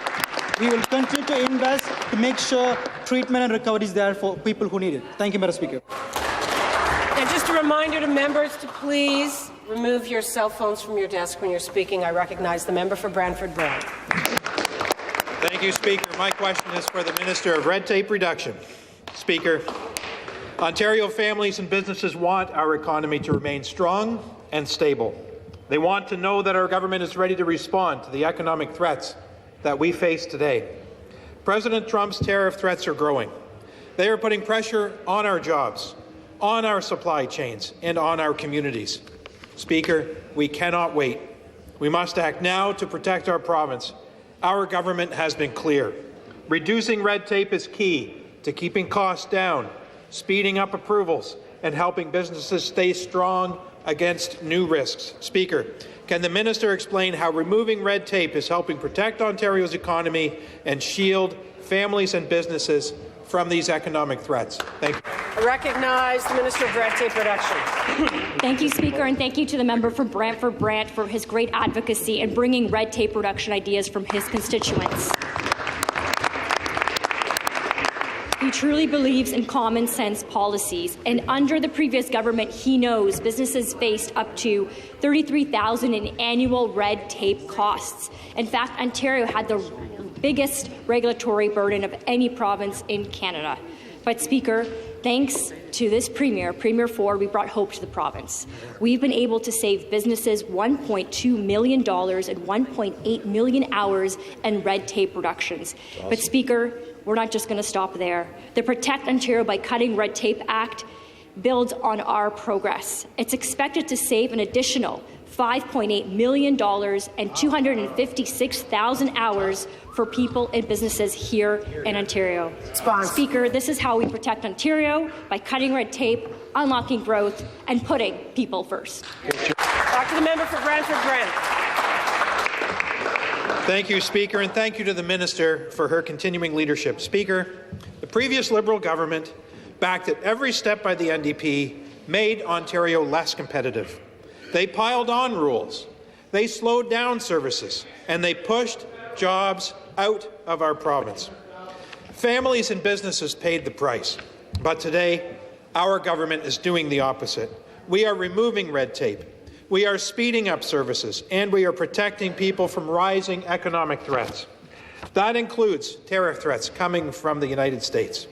We will continue to invest to make sure treatment and recovery is there for people who need it. Thank you, Madam Speaker. And just a reminder to members to please remove your cell phones from your desk when you're speaking. I recognize the member for Brantford-Brant. Thank you, Speaker. My question is for the Minister of Red Tape Reduction. Speaker, Ontario families and businesses want our economy to remain strong and stable. They want to know that our government is ready to respond to the economic threats that we face today. President Trump's tariff threats are growing. They are putting pressure on our jobs, on our supply chains, and on our communities. Speaker, we cannot wait. We must act now to protect our province. Our government has been clear. Reducing red tape is key to keeping costs down, speeding up approvals, and helping businesses stay strong against new risks. Speaker, can the minister explain how removing red tape is helping protect Ontario's economy and shield families and businesses from these economic threats? Thank you. I recognize the Minister of Red Tape Reduction. Thank you, Speaker, and thank you to the member for Brantford-Brant for his great advocacy and bringing red tape reduction ideas from his constituents. He truly believes in common sense policies, and under the previous government, he knows businesses faced up to $33,000 in annual red tape costs. In fact, Ontario had the biggest regulatory burden of any province in Canada. But, Speaker, thanks to this Premier Ford, we brought hope to the province. We've been able to save businesses $1.2 million and 1.8 million hours in red tape reductions. Awesome. But, Speaker, we're not just going to stop there. The Protect Ontario by Cutting Red Tape Act builds on our progress. It's expected to save an additional $5.8 million and 256,000 hours for people and businesses here in Ontario. Speaker, this is how we protect Ontario, by cutting red tape, unlocking growth, and putting people first. Back to the member for Brantford-Brant. Thank you, Speaker, and thank you to the Minister for her continuing leadership. Speaker, the previous Liberal government, backed at every step by the NDP, made Ontario less competitive. They piled on rules, they slowed down services, and they pushed jobs out of our province. Families and businesses paid the price, but today our government is doing the opposite. We are removing red tape. We are speeding up services, and we are protecting people from rising economic threats. That includes tariff threats coming from the United States.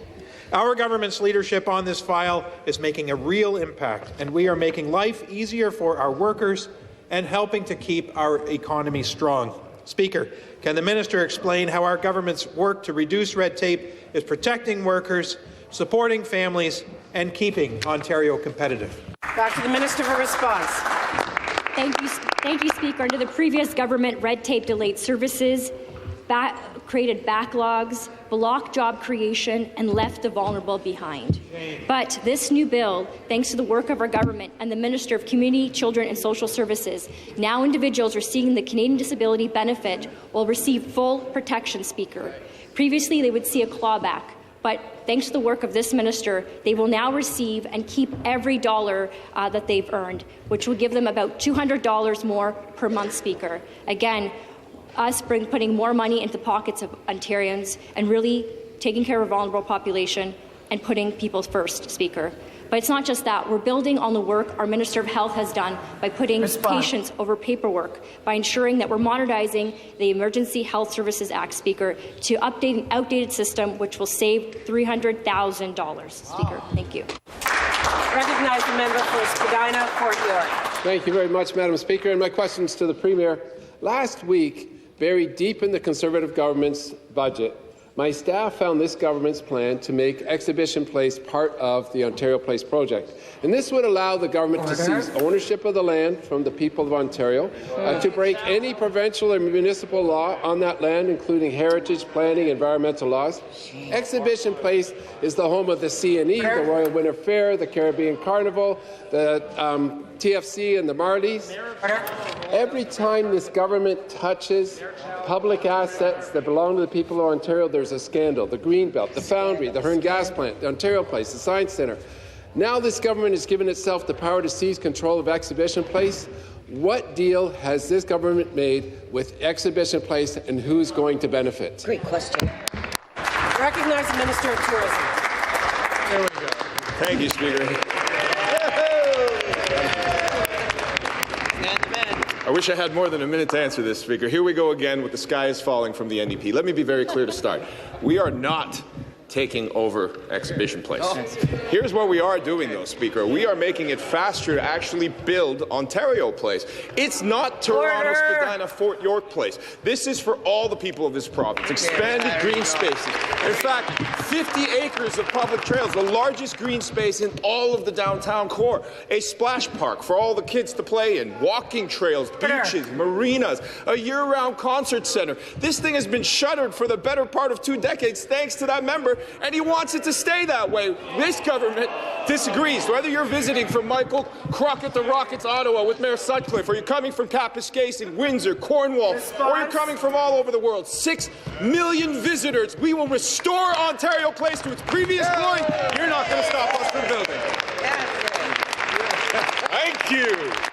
Our government's leadership on this file is making a real impact, and we are making life easier for our workers and helping to keep our economy strong. Speaker, can the minister explain how our government's work to reduce red tape is protecting workers, supporting families, and keeping Ontario competitive? Back to the minister for response. Thank you, Speaker. Under the previous government, red tape delayed services, created backlogs, blocked job creation, and left the vulnerable behind. But this new bill, thanks to the work of our government and the Minister of Community, Children and Social Services, now individuals receiving the Canadian Disability Benefit will receive full protection, Speaker. Previously, they would see a clawback. But thanks to the work of this minister, they will now receive and keep every dollar that they've earned, which will give them about $200 more per month, Speaker. Again, us putting more money into the pockets of Ontarians and really taking care of a vulnerable population and putting people first, Speaker. But it's not just that. We're building on the work our Minister of Health has done by putting patients over paperwork, by ensuring that we're modernizing the Emergency Health Services Act, Speaker, to update an outdated system which will save $300,000. Speaker, thank you. Recognize the member for Spadina, Fort York. Thank you very much, Madam Speaker. And my questions to the Premier. Last week, buried deep in the Conservative government's budget, my staff found this government's plan to make Exhibition Place part of the Ontario Place project. And this would allow the government to seize ownership of the land from the people of Ontario, to break any provincial or municipal law on that land, including heritage, planning, environmental laws. Exhibition Place is the home of the CNE, the Royal Winter Fair, the Caribbean Carnival, the TFC and the Marlies. Every time this government touches public assets that belong to the people of Ontario, there's a scandal. The Greenbelt, the Foundry, the Hearn Gas Plant, the Ontario Place, the Science Centre. Now this government has given itself the power to seize control of Exhibition Place. What deal has this government made with Exhibition Place, and who's going to benefit? Great question. Recognize the Minister of Tourism. There we go. Thank you, Speaker. I wish I had more than a minute to answer this, Speaker. Here we go again with the sky is falling from the NDP. Let me be very clear to start. We are not taking over Exhibition Place. Here's what we are doing, though, Speaker. We are making it faster to actually build Ontario Place. It's not Toronto, Spadina, Fort York Place. This is for all the people of this province. Expanded green spaces. In fact, 50 acres of public trails, the largest green space in all of the downtown core. A splash park for all the kids to play in, walking trails, beaches, marinas, a year-round concert center. This thing has been shuttered for the better part of 2 decades thanks to that member, and he wants it to stay that way. This government disagrees. Whether you're visiting from Michael Crockett the Rockets, Ottawa, with Mayor Sutcliffe, or you're coming from Kapuskasing, Windsor, Cornwall, or you're coming from all over the world, 6 million visitors. We will restore Ontario Place to its previous glory. You're not going to stop us from building. Thank you.